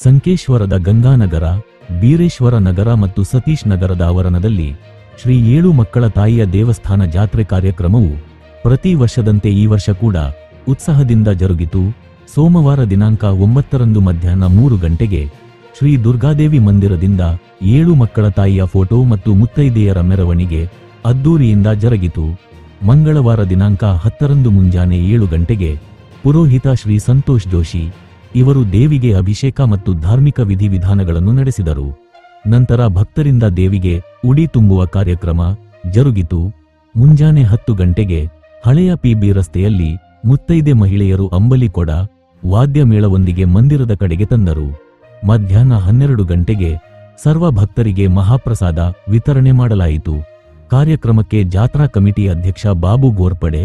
ಸಂಕೇಶ್ವರದ ಗಂಗಾನಗರ, ಬೀರೇಶ್ವರ ನಗರ ಮತ್ತು ಸತೀಶ್ ನಗರದ ಆವರಣದಲ್ಲಿ ಶ್ರೀ ಏಳು ಮಕ್ಕಳ ತಾಯಿಯ ದೇವಸ್ಥಾನ ಜಾತ್ರೆ ಕಾರ್ಯಕ್ರಮವು ಪ್ರತಿ ವರ್ಷದಂತೆ ಈ ವರ್ಷ ಕೂಡ ಉತ್ಸಾಹದಿಂದ ಜರುಗಿತು. ಸೋಮವಾರ ದಿನಾಂಕ 9ರಂದು ಮಧ್ಯಾಹ್ನ 3 ಗಂಟೆಗೆ ಶ್ರೀ ದುರ್ಗಾದೇವಿ ಮಂದಿರದಿಂದ 7 ಮಕ್ಕಳ ತಾಯಿಯ ಫೋಟೋ ಮತ್ತು ಮುತ್ತೈದೆಯರ ಮೆರವಣಿಗೆ ಅದ್ದೂರಿಯಿಂದ ಜರುಗಿತು. ಮಂಗಳವಾರ ದಿನಾಂಕ 10ರಂದು ಮುಂಜಾನೆ 7 ಗಂಟೆಗೆ ಪುರೋಹಿತ ಶ್ರೀ ಸಂತೋಷ್ ಜೋಶಿ ಇವರು ದೇವಿಗೆ ಅಭಿಷೇಕ ಮತ್ತು ಧಾರ್ಮಿಕ ವಿಧಿವಿಧಾನಗಳನ್ನು ನಡೆಸಿದರು. ನಂತರ ಭಕ್ತರಿಂದ ದೇವಿಗೆ ಉಡಿ ತುಂಬುವ ಕಾರ್ಯಕ್ರಮ ಜರುಗಿತು. ಮುಂಜಾನೆ 10 ಗಂಟೆಗೆ ಹಳೆಯ ಪಿಬಿ ರಸ್ತೆಯಲ್ಲಿ ಮುತ್ತೈದೆ ಮಹಿಳೆಯರು ಅಂಬಲಿ ಕೊಡ ವಾದ್ಯ ಮೇಳವೊಂದಿಗೆ ಮಂದಿರದ ಕಡೆಗೆ ತಂದರು. ಮಧ್ಯಾಹ್ನ 12 ಗಂಟೆಗೆ ಸರ್ವ ಭಕ್ತರಿಗೆ ಮಹಾಪ್ರಸಾದ ವಿತರಣೆ ಮಾಡಲಾಯಿತು. ಕಾರ್ಯಕ್ರಮಕ್ಕೆ ಜಾತ್ರಾ ಕಮಿಟಿ ಅಧ್ಯಕ್ಷ ಬಾಬು ಗೋರ್ಪಡೆ,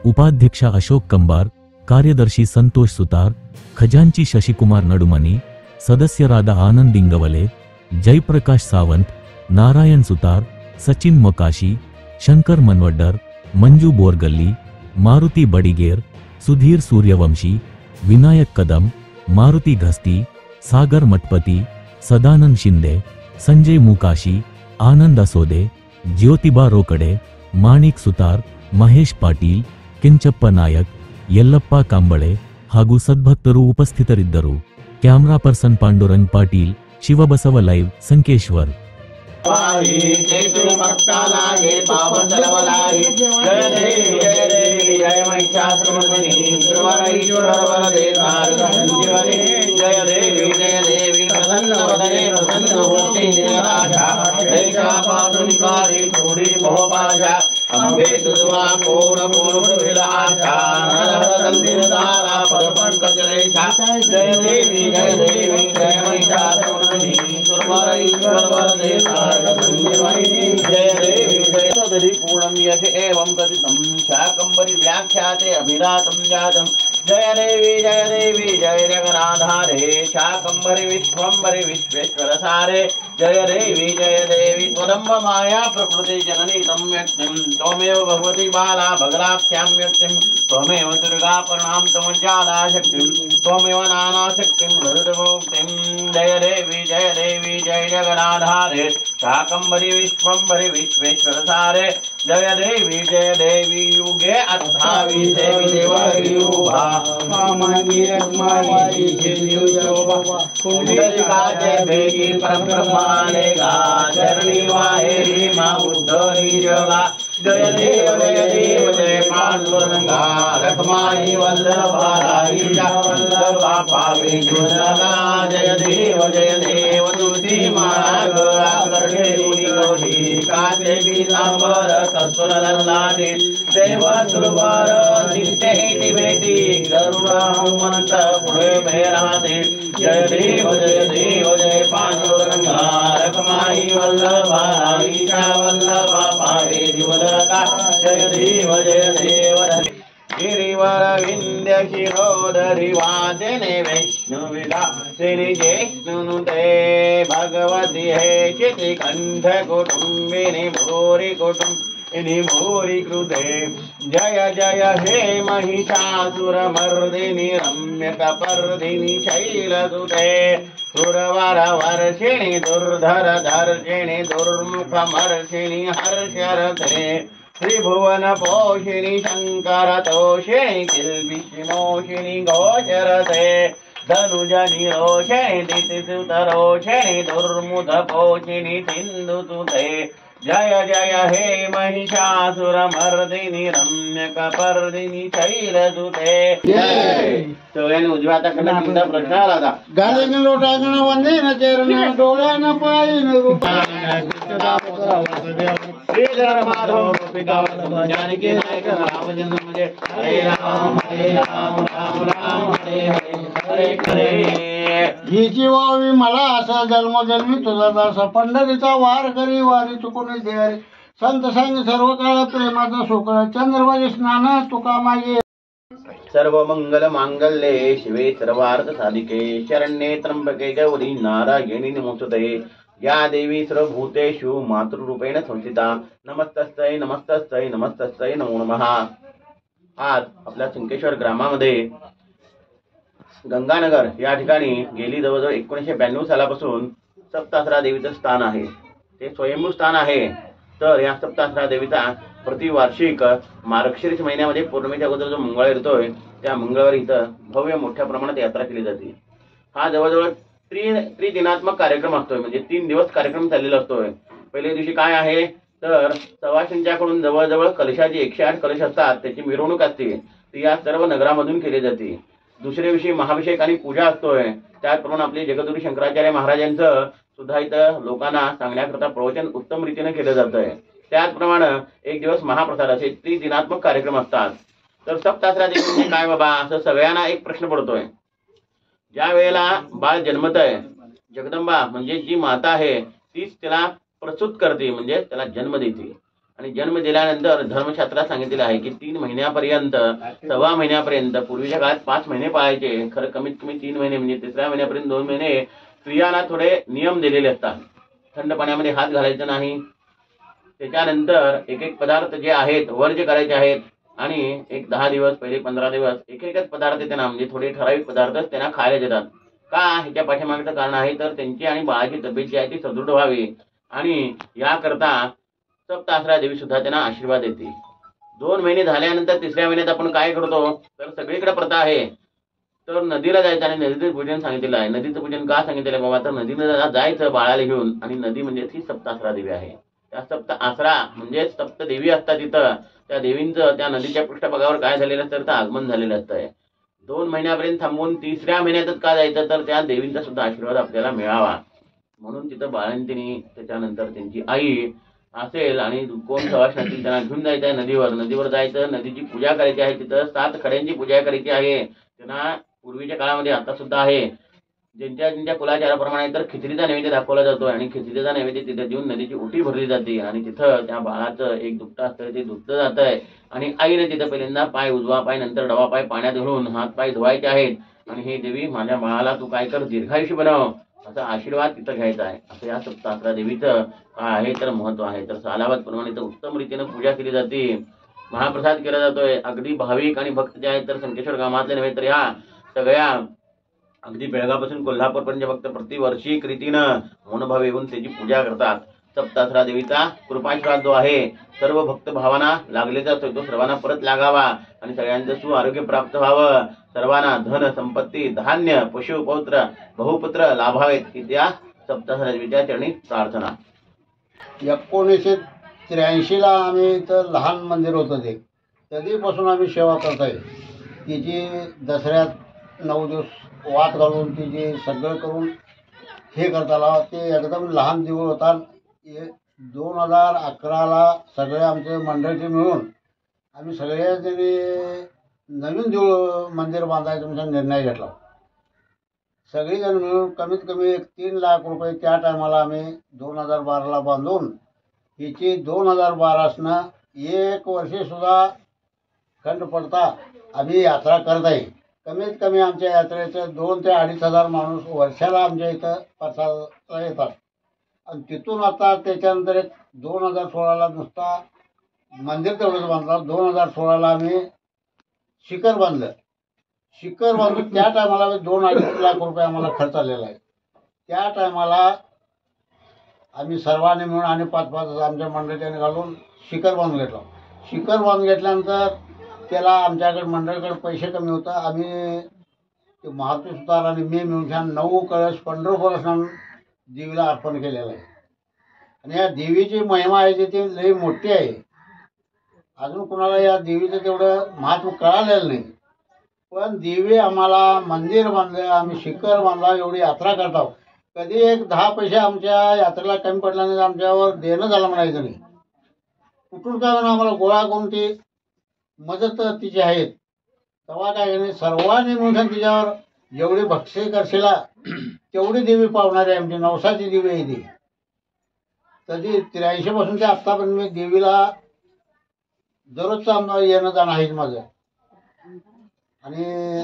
ಉಪಾಧ್ಯಕ್ಷ ಅಶೋಕ್ ಕಂಬಾರ್, ಕಾರ್ಯದರ್ಶಿ ಸಂತೋಷ್ ಸುತಾರ್, ಖಜಾಂಚಿ ಶಶಿಕುಮಾರ್ ನಡುಮನಿ, ಸದಸ್ಯರಾದ ಆನಂದ್ ಇಂಗವಲೆ, ಜೈಪ್ರಕಾಶ್ ಸಾವಂತ್, ನಾರಾಯಣ್ ಸುತಾರ್, ಸಚಿನ್ ಮೊಕಾಶಿ, ಶಂಕರ್ ಮನ್ವಡ್ಡರ್, ಮಂಜು ಬೋರ್ಗಲ್ಲಿ, ಮಾರುತಿ ಬಡಿಗೇರ್, ಸುಧೀರ್ ಸೂರ್ಯವಂಶಿ, ವಿನಾಯಕ್ ಕದಂ, ಮಾರುತಿ ಘಸ್ತಿ, ಸಾಗರ್ ಮಟ್ಪತಿ, ಸದಾನಂದ್ ಶಿಂದೆ, ಸಂಜಯ್ ಮೂಕಾಶಿ, ಆನಂದ್ ಅಸೋದೆ, ಜ್ಯೋತಿಬಾ ರೋಕಡೆ, ಮಾಣಿಕ್ ಸುತಾರ್, ಮಹೇಶ್ ಪಾಟೀಲ್, ಕೆಂಚಪ್ಪ ನಾಯಕ್, ಯಲ್ಲಪ್ಪ ಕಾಂಬಳೆ ಹಾಗೂ ಸದ್ಭಕ್ತರು ಉಪಸ್ಥಿತರಿದ್ದರು. Camera person Pandurang Patil, Shivabasava live, Sankeshwar. अंबे दुर्वा कोण कोण विलासा नरहरंदिरदारा परपंकजरेशा जय देवी जय महिषासुरमर्दिनी सुरवरईश्वर वरदे सारगंधिवरिणी जय देवी जय तदरि पूर्णं यश एवं कथितं शाकंभरी व्याख्याते अभिरातं जातं जय देवी जय जगन्नाधारे शाकंभरी विश्वंभरी विश्वेश्वर सारे जय देवी त्वदम्ब माया प्रकृति जननी तं व्यक्तिं त्वमेव भगवती बाला भगराख्यां व्यक्तिं त्वमेव दुर्गा प्रणाम तमज्जादा शक्तिं त्वमेव नाना शक्तिं हृदमुक्तिं जय देवी जय जगन्नाधारे शाकंभरी विश्वंभरी विश्वेश्वर सारे जय देवी युगे अर्थावि देवी देवयुवा मामंगी रत्माई शिवयोवा कुंडलिका जय देवी परब्रह्मानेगा चरणी वाहेरी मा उद्धरी जगा जय देव जय पांडुरंगा रखमाई वल्लभाई वल्लभा पावे जुलगा जय देव तुलसी मार्ग आकर्षे मुनिगोरी काचे पीतांबर कस्तूर ललाटे देव सुरवर नित्य बेटी गरुड़ा हनुमंत पुढे भैराते जय देव जय पांडुरंगा रखमाई वल्लभाई वल्लभा पावे जुलगा जय देव गिरिवर विंध्य शिरोधरि वाजने वैष्णुविलासिनि जैष्णुनुते भगवति हे शितिकण्ठ कुटुम्बिनि भूरि कुटुम्बिनि भूरि कृते जय हे महिषासुरमर्दिनि रम्यकपर्दिनि शैलसुते सुरवर वर्षिणि दुर्धर दर्शिणि दुर्मुखमर्षिणि हर्षरते त्रिभुवन पोषिणि शंकर तोषिणि किल्बिषिमोषिणि गोचरते धनुजनि रोषिणि दितिसुतरोषिणि दुर्मुद पोषिणि सिन्धुसुते जय हे महिषासुरमर्दिनि रम्यकपर्दिनि शैलसुते तो यानी उजव्या हाताकडे तीनदा प्रश्न आला होता गालीने लोटांगण वंदेन चरण डोळ्यान पायीन श्रीधर माधव पिता जानकी नायक रामचंद्र मध्ये हरे राम राम हरे हरे हिची वावी मला असा जन्मोजन्मी तुझा दासा पंढरीचा वार करी वारी चुकून दे संत सांग सर्व काळ प्रेमाचा सुकळ चंद्रवाजी स्नान तुका मागे सर्व मंगल मांगल्ये शिवे सर्वार्थ साधिके शरण्ये त्र्यंबके गौरी नारायणी नमोस्तुते या देवी सर्वभूतेषु मातृरूपेण संस्थिता नमस्तस्यै नमो नमः। आज आपल्या संकेश्वर ग्रामामध्ये गंगानगर या ठिकाणी गेली जवळजवळ 1992 सालापासून सप्तासरा देवीचं स्थान आहे. ते स्वयंभू स्थान आहे. तर या सप्तासरा देवीचा प्रतिवार्षिक मार्गशीर्ष महिन्यामध्ये पौर्णिमेच्या अगोदर जो मंगळवार येतोय त्या मंगळवारी इथं भव्य मोठ्या प्रमाणात यात्रा केली जाते. हा जवळजवळ त्रिदिनात्मक कार्यक्रम असतोय, म्हणजे 3 दिवस कार्यक्रम चाललेला असतोय. पहिल्या दिवशी काय आहे तर सवाशींच्याकडून जवळजवळ कलशाची 108 कलश असतात, त्याची मिरवणूक असते, ती या सर्व नगरामधून केली जाते. दुसऱ्या दिवशी महाभिषेक आणि पूजा असतोय. त्याचप्रमाणे आपले जगद्गुरू शंकराचार्य महाराजांचं सुद्धा इथं लोकांना सांगण्याकरता प्रवचन उत्तम रीतीने केलं जातंय. त्याचप्रमाणे एक दिवस महाप्रसाद असे 3 दिनात्मक कार्यक्रम असतात. तर सप्तासरा देवी म्हणजे काय बाबा असं सगळ्यांना एक प्रश्न पडतोय. ज्या वेळेला बाळ जन्मत आहे, जगदंबा म्हणजे जी माता आहे तीच त्याला प्रसूत करते, म्हणजे त्याला जन्म देते. आणि जन्म दिल्यानंतर धर्मशास्त्रात सांगितलेलं आहे की 3 महिन्यापर्यंत, 6 महिन्यापर्यंत, पूर्वीच्या काळात 5 महिने पाळायचे, खरं कमीत कमी 3 महिने, म्हणजे 3ऱ्या महिन्यापर्यंत 2 महिने स्त्रियांना थोडे नियम दिलेले असतात. थंड पाण्यामध्ये हात घालायचा नाही. त्याच्यानंतर एक पदार्थ जे आहेत वर्ज्य करायचे आहेत. आणि एक 10 दिवस, पहिले 15 दिवस एकच पदार्थ त्यांना, म्हणजे थोडे ठराविक पदार्थ त्यांना खायला देतात. का ह्याच्या पाठीमागचं कारण आहे तर त्यांची आणि बाळाची तब्येत जी आहे ती सदृढ व्हावी, आणि याकरता सप्तासरा देवी सुद्धा त्यांना आशीर्वाद देते. 2 महिने झाल्यानंतर 3ऱ्या महिन्यात आपण काय करतो तर सगळीकडे प्रथा आहे तर नदीला जायचं आणि नदीचं पूजन सांगितलेलं आहे. नदीचं पूजन का सांगितलेलं आहे बाबा तर नदीला जायचं बाळाला घेऊन, आणि नदी म्हणजे ती सप्तासरा देवी आहे. त्या सप्त आसरा म्हणजे सप्त देवी असतात तिथं. त्या देवींचं त्या नदीच्या पृष्ठभागावर काय झालेलं असतं तर आगमन झालेलं असतंय. 2 महिन्यापर्यंत थांबून 3ऱ्या महिन्यातच का जायचं तर त्या देवींचा सुद्धा आशीर्वाद आपल्याला मिळावा म्हणून तिथं बाळंतिणी, त्याच्यानंतर त्यांची आई असेल आणि कोण सवाष्ण असतील त्यांना घेऊन जायचं आहे नदीवर जायचं, नदीची पूजा करायची आहे. तिथं 7 खड्यांची पूजा करायची आहे. त्यांना पूर्वीच्या काळामध्ये आता सुद्धा आहे. ज्यांच्या कुलाचाराप्रमाणे तर खिचडीचा नैवेद्य दाखवला जातो आणि खिचडीचा नैवेद्य तिथे देऊन नदीची ओटी भरली जाते आणि तिथं त्या बाळाचं एक दुपटं असतं ते धुतलं जात आहे. आणि आईने तिथं पहिल्यांदा पाय, उजवा पाय, नंतर डावा पाय पाण्यात घालून हात पाय धुवायचे आहेत. आणि हे देवी माझ्या बाळाला तू काय कर दीर्घायुष्य बनव असा आशीर्वाद तिथं घ्यायचा आहे. असं या सप्तासरा देवीचं काय आहे तर महत्व आहे. तर सालावत प्रमाणे तर उत्तम रीतीनं पूजा केली जाते. महाप्रसाद केला जातोय. अगदी भाविक आणि भक्त जे आहेत तर संकेश्वर गावातले नव्हे तर ह्या सगळ्या अगदी बेळगावपासून कोल्हापूरपर्यंत भक्त प्रतिवर्षी रीतीनं मनोभाव येऊन त्याची पूजा करतात. सप्तासरा देवीचा कृपाशीर्वाद जो आहे सर्व भक्त भावांना लागलेला असतो तो सर्वांना परत लागावा आणि सगळ्यांचं सुआरोग्य प्राप्त व्हावं. सर्वांना धन संपत्ती, धान्य, पशु, पौत्र, बहुपुत्र लाभावेत ही त्या सप्तासरा देवीच्या चरणी प्रार्थना. 1983 ला आम्ही इथं लहान मंदिर होतं ते कधीपासून आम्ही सेवा करत आहे. तिची दसऱ्यात 9 दिवस वात घालून तिची सगळं करून हे करताला ते एकदम लहान दिवस होता. 2011ला सगळे आमचे मंडळीचे मिळून आम्ही सगळ्याजणी नवीन देऊळ मंदिर बांधायचा आमचा निर्णय घेतला. सगळीजण मिळून कमीत कमी 3 लाख रुपये त्या टायमाला आम्ही 2012ला बांधून हिची 2012 1 वर्षीसुद्धा खंड पडता आम्ही यात्रा करत आहे. कमीत कमी आमच्या यात्रेचं 2 ते 2.5 हजार माणूस वर्षाला आमच्या इथं प्रसादाला येतात. आणि तिथून आता त्याच्यानंतर 2016ला नुसता मंदिर तेवढंच बांधलं. 2016ला आम्ही शिखर बांधलं. शिखर बांधून त्या टायमाला 2-2.5 लाख रुपये आम्हाला खर्च आलेला आहे. त्या टायमाला आम्ही सर्वांनी मिळून आणि 5-5 आमच्या मंडळीने घालून शिखर बांधून घेतलं. शिखर बांधून घेतल्यानंतर त्याला आमच्याकडे मंडळीकडे पैसे कमी होतं. आम्ही ते महात्मा सुतार आणि मी मिळून 9 कळश पंढरपूर देवीला अर्पण केलेलं आहे. आणि या देवीची महिमा आहे ती लई मोठी आहे. अजून कुणाला या देवीचं तेवढं महत्त्व कळालेलं नाही. पण देवी आम्हाला मंदिर बांधलं, आम्ही शिखर बांधला, एवढी यात्रा करतो. कधी एक 10 पैसे आमच्या यात्रेला कमी पडला नाही आमच्यावर देणं झालं म्हणायचं नाही. कुठून काय म्हणून आम्हाला गोळा करून ती मदत तिची आहेत. तेव्हा काय नाही सर्वांनी मिळून तिच्यावर जेवढी भक्ती करशीला तेवढी देवी पावणार आहे. आमची नवसाची देवी आहे ती. कधी 83 पासून ते आत्तापर्यंत मी देवीला दररोजचं आमचं येणं जाणं आहेच माझं. आणि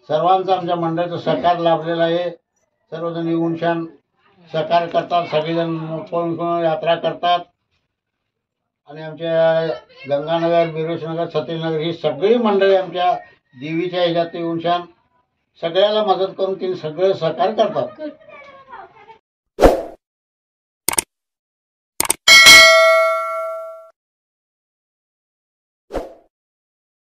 सर्वांचं आमच्या मंडळाचं सहकार लाभलेलं आहे. सर्वजण येऊन छान सहकार्य करतात. सगळेजण कोण यात्रा करतात. आणि आमच्या गंगानगर, बिरोशनगर, सतीशनगर ही सगळी मंडळी आमच्या देवीच्या ह्याच्यात येऊन छान सगळ्याला मदत करून तिने सगळं सहकार्य करतात.